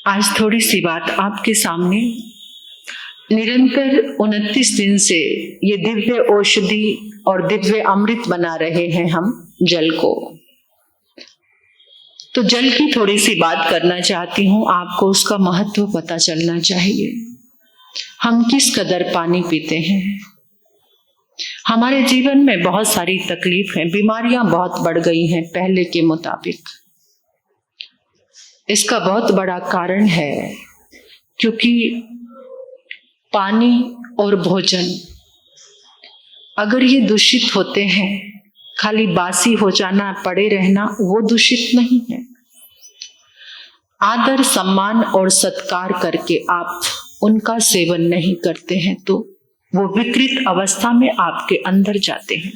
आज थोड़ी सी बात आपके सामने। निरंतर 29 दिन से ये दिव्य औषधि और दिव्य अमृत बना रहे हैं हम जल को। तो जल की थोड़ी सी बात करना चाहती हूँ। आपको उसका महत्व पता चलना चाहिए। हम किस कदर पानी पीते हैं। हमारे जीवन में बहुत सारी तकलीफ है, बीमारियां बहुत बढ़ गई हैं पहले के मुताबिक। इसका बहुत बड़ा कारण है क्योंकि पानी और भोजन अगर ये दूषित होते हैं, खाली बासी हो जाना, पड़े रहना, वो दूषित नहीं है। आदर, सम्मान और सत्कार करके आप उनका सेवन नहीं करते हैं तो वो विकृत अवस्था में आपके अंदर जाते हैं।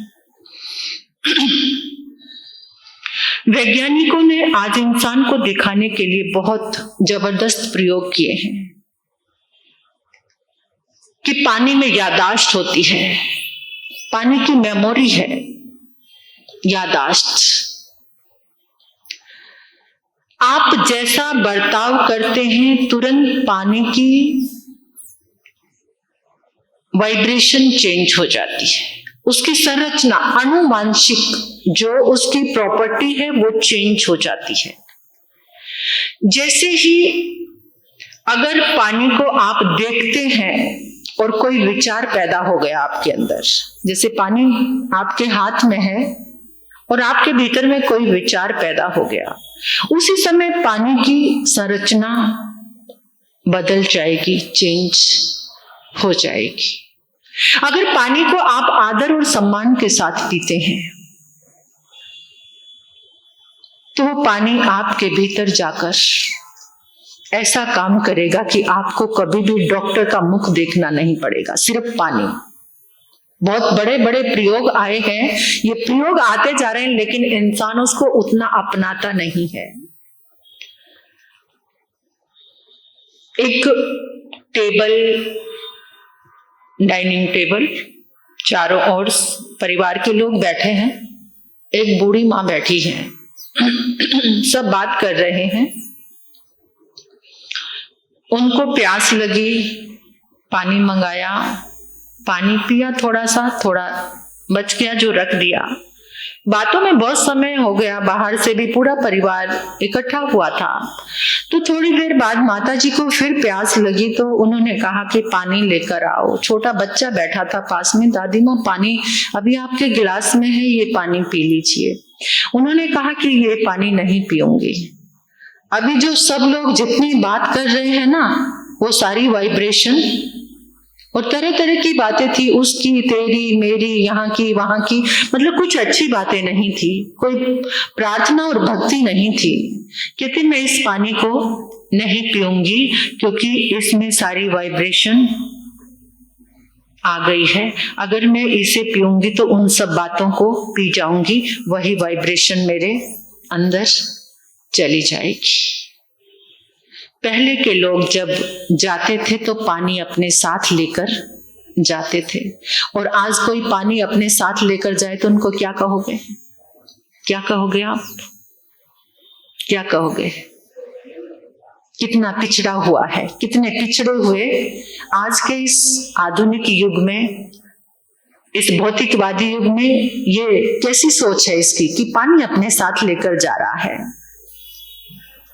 वैज्ञानिकों ने आज इंसान को दिखाने के लिए बहुत जबरदस्त प्रयोग किए हैं कि पानी में यादाश्त होती है, पानी की मेमोरी है, यादाश्त। आप जैसा बर्ताव करते हैं तुरंत पानी की वाइब्रेशन चेंज हो जाती है। उसकी संरचना, अनुवांशिक जो उसकी प्रॉपर्टी है वो चेंज हो जाती है। जैसे ही अगर पानी को आप देखते हैं और कोई विचार पैदा हो गया आपके अंदर, जैसे पानी आपके हाथ में है और आपके भीतर में कोई विचार पैदा हो गया, उसी समय पानी की संरचना बदल जाएगी, चेंज हो जाएगी। अगर पानी को आप आदर और सम्मान के साथ पीते हैं तो वो पानी आपके भीतर जाकर ऐसा काम करेगा कि आपको कभी भी डॉक्टर का मुख देखना नहीं पड़ेगा, सिर्फ पानी। बहुत बड़े बड़े प्रयोग आए हैं, ये प्रयोग आते जा रहे हैं, लेकिन इंसान उसको उतना अपनाता नहीं है। एक टेबल, डाइनिंग टेबल, चारों ओर परिवार के लोग बैठे हैं, एक बूढ़ी माँ बैठी है, सब बात कर रहे हैं। उनको प्यास लगी, पानी मंगाया, पानी पिया, थोड़ा सा, थोड़ा बच गया जो रख दिया। बातों में बहुत समय हो गया, बाहर से भी पूरा परिवार इकट्ठा हुआ था। तो थोड़ी देर बाद माताजी को फिर प्यास लगी तो उन्होंने कहा कि पानी लेकर आओ। छोटा बच्चा बैठा था पास में, दादी माँ पानी अभी आपके गिलास में है, ये पानी पी लीजिए। उन्होंने कहा कि ये पानी नहीं पीऊंगी। अभी जो सब लोग जितनी बात कर रहे हैं ना, वो सारी वाइब्रेशन और तरह तरह की बातें थी, उसकी, तेरी, मेरी, यहाँ की, वहां की, मतलब कुछ अच्छी बातें नहीं थी, कोई प्रार्थना और भक्ति नहीं थी। कहते मैं इस पानी को नहीं पीऊंगी क्योंकि इसमें सारी वाइब्रेशन आ गई है। अगर मैं इसे पीऊंगी तो उन सब बातों को पी जाऊंगी, वही वाइब्रेशन मेरे अंदर चली जाएगी। पहले के लोग जब जाते थे तो पानी अपने साथ लेकर जाते थे, और आज कोई पानी अपने साथ लेकर जाए तो उनको क्या कहोगे? क्या कहोगे आप? क्या कहोगे? कितना पिछड़ा हुआ है, कितने पिछड़े हुए आज के इस आधुनिक युग में, इस भौतिकवादी युग में। ये कैसी सोच है इसकी कि पानी अपने साथ लेकर जा रहा है।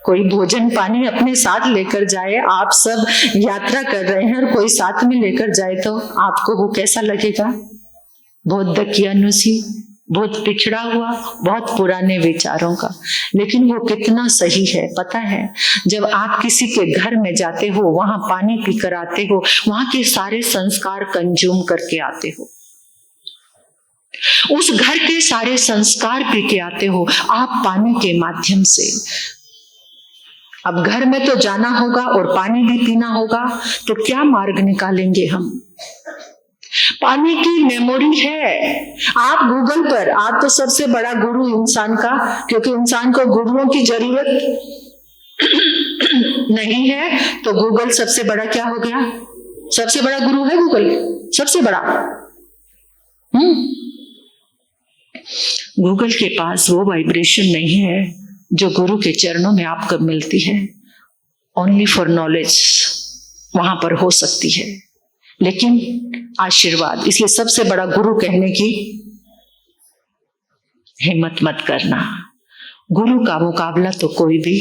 कोई भोजन पानी अपने साथ लेकर जाए, आप सब यात्रा कर रहे हैं और कोई साथ में लेकर जाए तो आपको वो कैसा लगेगा? बहुत दकियानुसी, बहुत पिछड़ा हुआ, बहुत पुराने विचारों का। लेकिन वो कितना सही है पता है? जब आप किसी के घर में जाते हो, वहां पानी पीकर आते हो, वहां के सारे संस्कार कंज्यूम करके आते हो, उस घर के सारे संस्कार पी के आते हो आप पानी के माध्यम से। अब घर में तो जाना होगा और पानी भी पीना होगा, तो क्या मार्ग निकालेंगे हम? पानी की मेमोरी है। आप गूगल पर, आप तो सबसे बड़ा गुरु इंसान का, क्योंकि इंसान को गुरुओं की जरूरत नहीं है, तो गूगल सबसे बड़ा क्या हो गया? सबसे बड़ा गुरु है गूगल, सबसे बड़ा। गूगल के पास वो वाइब्रेशन नहीं है जो गुरु के चरणों में आपको मिलती है, ओनली फॉर नॉलेज वहां पर हो सकती है, लेकिन आशीर्वाद, इसलिए सबसे बड़ा गुरु कहने की हिम्मत मत करना। गुरु का मुकाबला तो कोई भी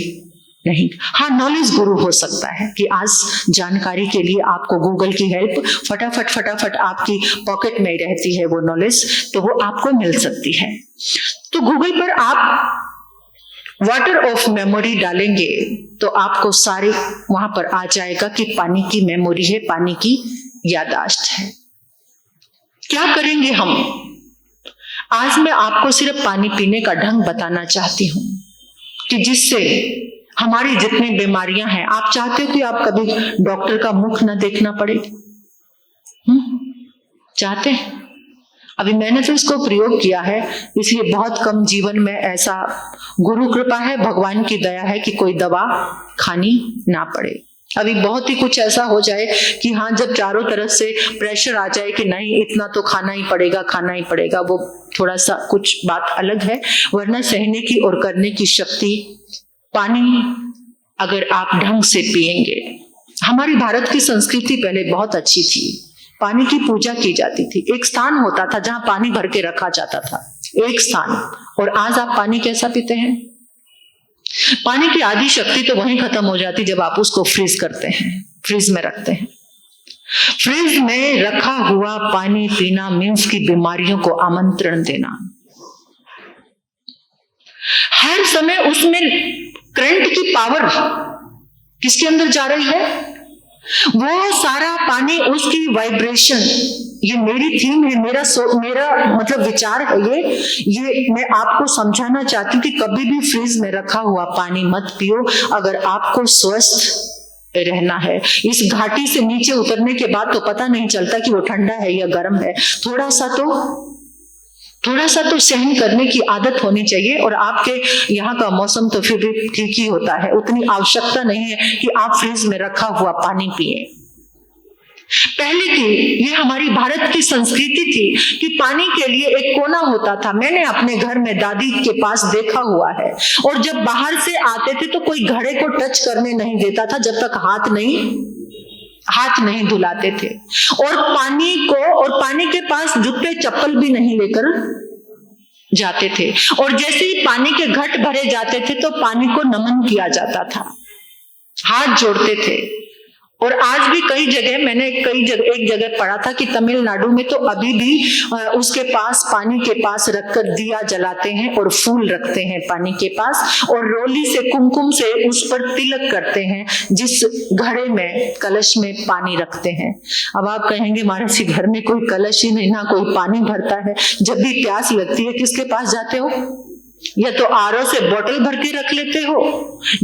नहीं। हाँ, नॉलेज गुरु हो सकता है कि आज जानकारी के लिए आपको गूगल की हेल्प फटाफट आपकी पॉकेट में रहती है वो नॉलेज, तो वो आपको मिल सकती है। तो गूगल पर आप वाटर ऑफ मेमोरी डालेंगे तो आपको सारे वहां पर आ जाएगा कि पानी की मेमोरी है, पानी की याददाश्त है। क्या करेंगे हम? आज मैं आपको सिर्फ पानी पीने का ढंग बताना चाहती हूं कि जिससे हमारी जितनी बीमारियां हैं, आप चाहते हो कि आप कभी डॉक्टर का मुख न देखना पड़े? चाहते हैं? अभी मैंने तो इसको प्रयोग किया है, इसलिए बहुत कम जीवन में ऐसा गुरु कृपा है, भगवान की दया है कि कोई दवा खानी ना पड़े। अभी बहुत ही कुछ ऐसा हो जाए कि हाँ, जब चारों तरफ से प्रेशर आ जाए कि नहीं इतना तो खाना ही पड़ेगा, वो थोड़ा सा कुछ बात अलग है, वरना सहने की और करने की शक्ति पानी अगर आप ढंग से पिएंगे। हमारी भारत की संस्कृति पहले बहुत अच्छी थी, पानी की पूजा की जाती थी, एक स्थान होता था जहां पानी भर के रखा जाता था, एक स्थान। और आज आप पानी कैसा पीते हैं? पानी की आधी शक्ति तो वहीं खत्म हो जाती जब आप उसको फ्रीज करते हैं, फ्रीज में रखते हैं। फ्रीज में रखा हुआ पानी पीना मीन्स की बीमारियों को आमंत्रण देना। हर समय उसमें करंट की पावर किसके अंदर जा रही है? वो सारा पानी, उसकी वाइब्रेशन। ये मेरी थीम है, मेरा मतलब विचार है ये मैं आपको समझाना चाहती हूँ कि कभी भी फ्रिज में रखा हुआ पानी मत पियो अगर आपको स्वस्थ रहना है। इस घाटी से नीचे उतरने के बाद तो पता नहीं चलता कि वो ठंडा है या गर्म है, थोड़ा सा तो सहन करने की आदत होनी चाहिए। और आपके यहाँ का मौसम तो फिर भी ठीक ही होता है, उतनी आवश्यकता नहीं है कि आप फ्रिज में रखा हुआ पानी पिए। पहले की ये हमारी भारत की संस्कृति थी कि पानी के लिए एक कोना होता था। मैंने अपने घर में दादी के पास देखा हुआ है, और जब बाहर से आते थे तो कोई घड़े को टच करने नहीं देता था जब तक हाथ नहीं धुलाते थे। और पानी के पास जूते चप्पल भी नहीं लेकर जाते थे। और जैसे ही पानी के घट भरे जाते थे तो पानी को नमन किया जाता था, हाथ जोड़ते थे। और आज भी एक जगह पढ़ा था कि तमिलनाडु में तो अभी भी उसके पास, पानी के पास रखकर दिया जलाते हैं और फूल रखते हैं पानी के पास, और रोली से, कुमकुम से उस पर तिलक करते हैं जिस घड़े में, कलश में पानी रखते हैं। अब आप कहेंगे महाराज जी घर में कोई कलश ही नहीं, ना कोई पानी भरता है, जब भी प्यास लगती है किसके पास जाते हो? या तो आरओ से बोतल भर के रख लेते हो,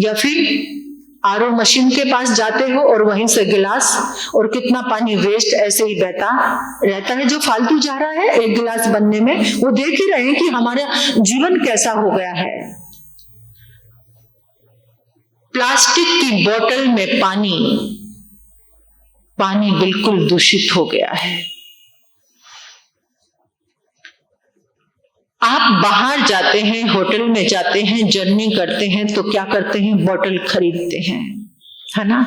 या फिर आरओ मशीन के पास जाते हो और वहीं से गिलास, और कितना पानी वेस्ट ऐसे ही बहता रहता है जो फालतू जा रहा है एक गिलास बनने में। वो देख ही रहे हैं कि हमारा जीवन कैसा हो गया है। प्लास्टिक की बोतल में पानी बिल्कुल दूषित हो गया है। आप बाहर जाते हैं, होटल में जाते हैं, जर्नी करते हैं तो क्या करते हैं? बोतल खरीदते हैं, है ना?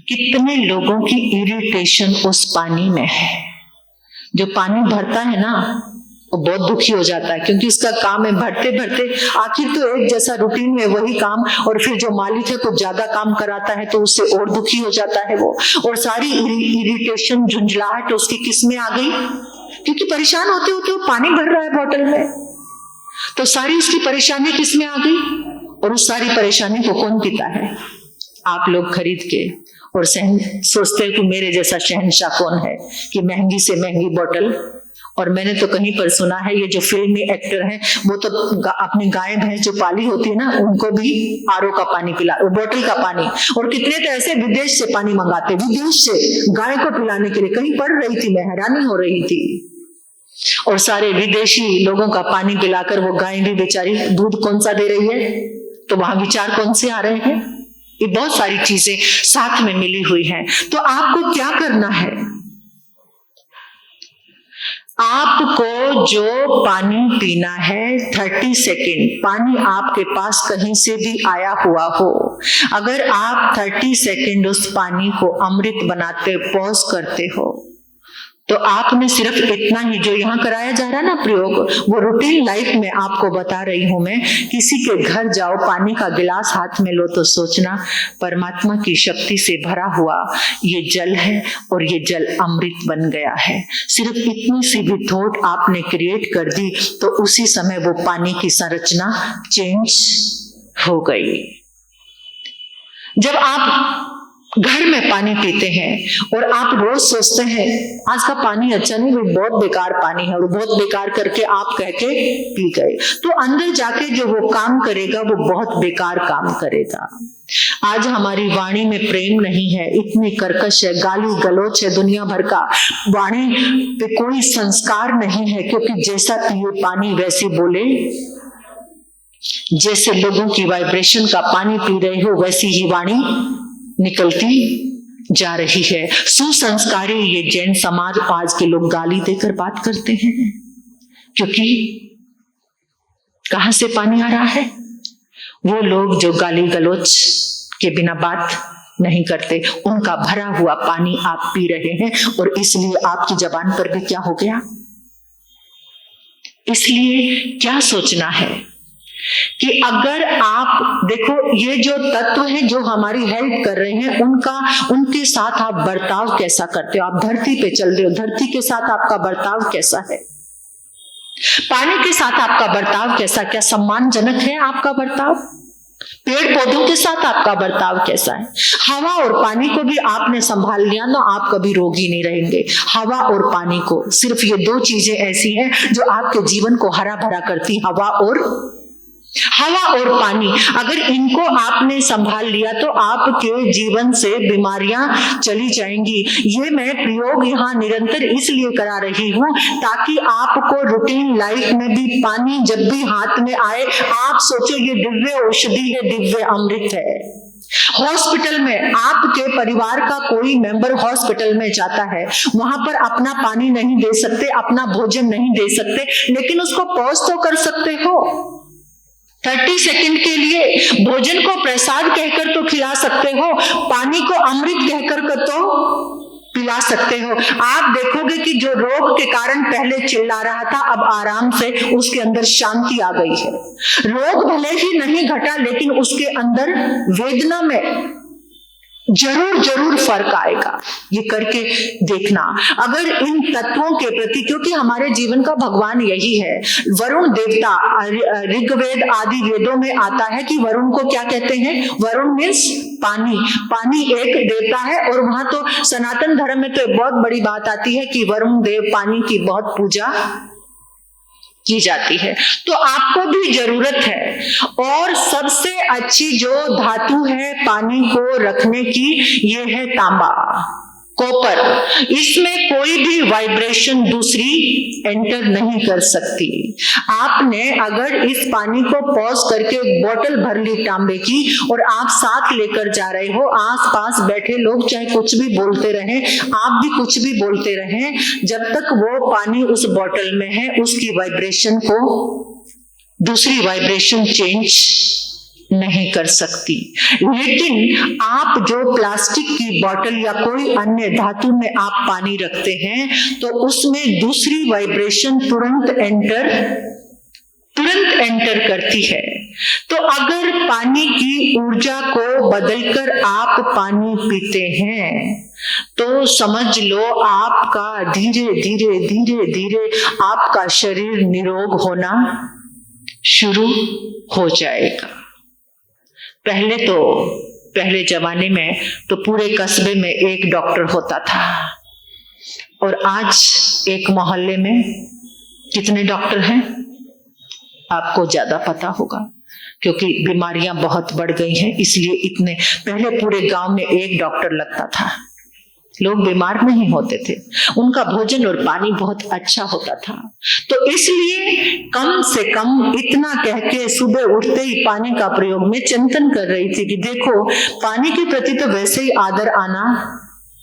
कितने लोगों की इरिटेशन उस पानी में है। जो पानी भरता है ना वो बहुत दुखी हो जाता है, क्योंकि उसका काम है भरते भरते आखिर तो एक जैसा रूटीन में वही काम, और फिर जो मालिक है कुछ ज्यादा काम कराता है तो उससे और दुखी हो जाता है वो। और सारी इरिटेशन, झुंझलाहट उसकी किस में आ गई? क्योंकि परेशान होते होते वो पानी भर रहा है बोतल में, तो सारी उसकी परेशानी किस में आ गई? और उस सारी परेशानी को कौन पीता है? आप लोग खरीद के, और सोचते हैं कि मेरे जैसा शहंशाह कौन है कि महंगी से महंगी बोतल। और मैंने तो कहीं पर सुना है ये जो फिल्मी एक्टर हैं वो तो अपनी गाय भैंस जो पाली होती है ना उनको भी आरओ का पानी पिला, बोतल का पानी। और कितने तो ऐसे विदेश से पानी मंगाते, विदेश से गाय को पिलाने के लिए। कहीं पढ़ रही थी मैं, हैरानी हो रही थी। और सारे विदेशी लोगों का पानी पिलाकर वो गाय भी बेचारी दूध कौन सा दे रही है? तो वहां विचार कौन से आ रहे हैं? ये बहुत सारी चीजें साथ में मिली हुई हैं। तो आपको क्या करना है? आपको जो पानी पीना है 30 सेकेंड, पानी आपके पास कहीं से भी आया हुआ हो, अगर आप 30 सेकेंड उस पानी को अमृत बनाते पॉज करते हो तो आपने सिर्फ इतना ही जो यहाँ कराया जा रहा है ना प्रयोग, वो रूटीन लाइफ में आपको बता रही हूं मैं। किसी के घर जाओ, पानी का गिलास हाथ में लो तो सोचना परमात्मा की शक्ति से भरा हुआ ये जल है और ये जल अमृत बन गया है। सिर्फ इतनी सी भी थॉट आपने क्रिएट कर दी तो उसी समय वो पानी की संरचना चेंज हो गई। जब आप घर में पानी पीते हैं और आप रोज सोचते हैं आज का पानी अच्छा नहीं, वो बहुत बेकार पानी है, और बहुत बेकार करके आप कह के पी गए, तो अंदर जाके जो वो काम करेगा वो बहुत बेकार काम करेगा। आज हमारी वाणी में प्रेम नहीं है, इतनी कर्कश है, गाली गलौच है दुनिया भर का, वाणी पे कोई संस्कार नहीं है, क्योंकि जैसा पिए पानी वैसे बोले, जैसे लोगों की वाइब्रेशन का पानी पी रहे हो वैसी ही वाणी निकलती जा रही है। सुसंस्कारी ये जैन समाज आज के लोग गाली देकर बात करते हैं, क्योंकि कहां से पानी आ रहा है? वो लोग जो गाली गलौच के बिना बात नहीं करते, उनका भरा हुआ पानी आप पी रहे हैं, और इसलिए आपकी जबान पर भी क्या हो गया। इसलिए क्या सोचना है कि अगर आप देखो ये जो तत्व है जो हमारी हेल्प कर रहे हैं, उनके साथ आप बर्ताव कैसा करते हो। आप धरती पे चल रहे हो, धरती के साथ आपका बर्ताव कैसा है, पानी के साथ आपका बर्ताव कैसा, क्या सम्मानजनक है आपका बर्ताव, पेड़ पौधों के साथ आपका बर्ताव कैसा है। हवा और पानी को भी आपने संभाल लिया ना, आप कभी रोगी नहीं रहेंगे। हवा और पानी को, सिर्फ ये दो चीजें ऐसी हैं जो आपके जीवन को हरा भरा करती, हवा और पानी। अगर इनको आपने संभाल लिया तो आपके जीवन से बीमारियां चली जाएंगी। ये मैं प्रयोग यहाँ निरंतर इसलिए करा रही हूँ ताकि आपको रूटीन लाइफ में भी पानी जब भी हाथ में आए आप सोचो ये दिव्य औषधि है, दिव्य अमृत है। हॉस्पिटल में आपके परिवार का कोई मेंबर हॉस्पिटल में जाता है, वहां पर अपना पानी नहीं दे सकते, अपना भोजन नहीं दे सकते, लेकिन उसको पॉज तो कर सकते हो। 30 सेकंड के लिए भोजन को प्रसाद कहकर तो खिला सकते हो, पानी को अमृत कहकर तो पिला सकते हो। आप देखोगे कि जो रोग के कारण पहले चिल्ला रहा था अब आराम से उसके अंदर शांति आ गई है। रोग भले ही नहीं घटा, लेकिन उसके अंदर वेदना में जरूर फर्क आएगा। ये करके देखना। अगर इन तत्वों के प्रति, क्योंकि हमारे जीवन का भगवान यही है, वरुण देवता, ऋग्वेद आदि वेदों में आता है कि वरुण को क्या कहते हैं, वरुण मीन्स पानी। पानी एक देवता है, और वहां तो सनातन धर्म में तो बहुत बड़ी बात आती है कि वरुण देव पानी की बहुत पूजा की जाती है। तो आपको भी जरूरत है, और सबसे अच्छी जो धातु है पानी को रखने की, ये है तांबा, कॉपर। इसमें कोई भी वाइब्रेशन दूसरी एंटर नहीं कर सकती। आपने अगर इस पानी को पॉज करके बोतल भर ली तांबे की और आप साथ लेकर जा रहे हो, आसपास बैठे लोग चाहे कुछ भी बोलते रहें, आप भी कुछ भी बोलते रहें, जब तक वो पानी उस बोतल में है उसकी वाइब्रेशन को दूसरी वाइब्रेशन चेंज नहीं कर सकती। लेकिन आप जो प्लास्टिक की बोतल या कोई अन्य धातु में आप पानी रखते हैं तो उसमें दूसरी वाइब्रेशन तुरंत एंटर करती है। तो अगर पानी की ऊर्जा को बदलकर आप पानी पीते हैं तो समझ लो आपका धीरे धीरे आपका शरीर निरोग होना शुरू हो जाएगा। पहले जमाने में तो पूरे कस्बे में एक डॉक्टर होता था, और आज एक मोहल्ले में कितने डॉक्टर हैं आपको ज्यादा पता होगा, क्योंकि बीमारियां बहुत बढ़ गई हैं। इसलिए इतने पहले पूरे गांव में एक डॉक्टर लगता था, लोग बीमार नहीं होते थे, उनका भोजन और पानी बहुत अच्छा होता था। तो इसलिए कम से कम इतना कह के सुबह उठते ही पानी का प्रयोग में चिंतन कर रही थी कि देखो पानी के प्रति तो वैसे ही आदर आना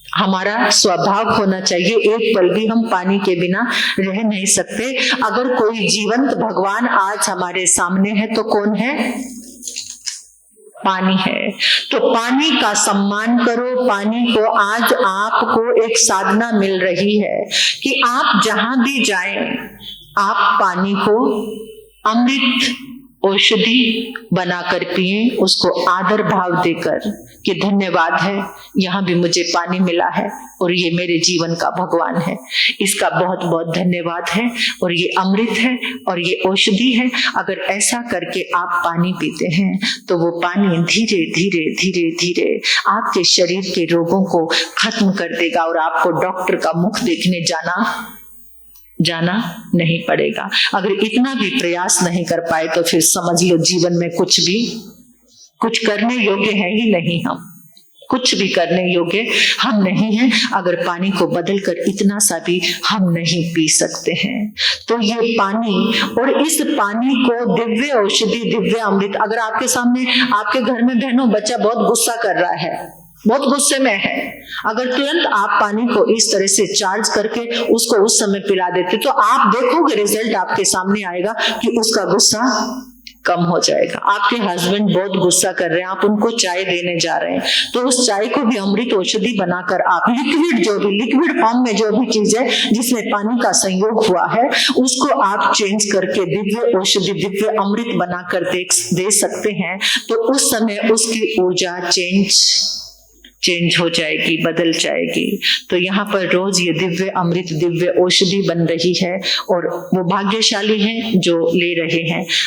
हमारा स्वभाव होना चाहिए, एक पल भी हम पानी के बिना रह नहीं सकते। अगर कोई जीवंत भगवान आज हमारे सामने है तो कौन है? पानी है। तो पानी का सम्मान करो। पानी को आज आपको एक साधना मिल रही है कि आप जहां भी जाएं, आप पानी को अमृत औषधि बनाकर पिए, उसको आदर भाव देकर कि धन्यवाद है, यहाँ भी मुझे पानी मिला है और ये मेरे जीवन का भगवान है, इसका बहुत बहुत धन्यवाद है और ये अमृत है और ये औषधि है। अगर ऐसा करके आप पानी पीते हैं तो वो पानी धीरे धीरे धीरे धीरे आपके शरीर के रोगों को खत्म कर देगा और आपको डॉक्टर का मुख देखने जाना नहीं पड़ेगा। अगर इतना भी प्रयास नहीं कर पाए तो फिर समझ लो जीवन में कुछ करने योग्य है ही नहीं। हम कुछ भी करने योग्य हम नहीं हैं अगर पानी को बदलकर इतना सा भी हम नहीं पी सकते हैं। तो ये पानी, और इस पानी को दिव्य औषधि, दिव्य अमृत, अगर आपके सामने, आपके घर में बहनों बच्चा बहुत गुस्सा कर रहा है, बहुत गुस्से में है, अगर तुरंत आप पानी को इस तरह से चार्ज करके उसको उस समय पिला देते तो आप देखोगे रिजल्ट आपके सामने आएगा कि उसका गुस्सा कम हो जाएगा। आपके हस्बैंड बहुत गुस्सा कर रहे हैं, आप उनको चाय देने जा रहे हैं तो उस चाय को भी अमृत औषधि बनाकर आप लिक्विड फॉर्म में जो भी चीज है जिसमें पानी का संयोग हुआ है उसको आप चेंज करके दिव्य औषधि, दिव्य अमृत बनाकर दे सकते हैं। तो उस समय उसकी ऊर्जा चेंज हो जाएगी, बदल जाएगी। तो यहाँ पर रोज ये दिव्य अमृत, दिव्य औषधि बन रही है और वो भाग्यशाली हैं जो ले रहे हैं।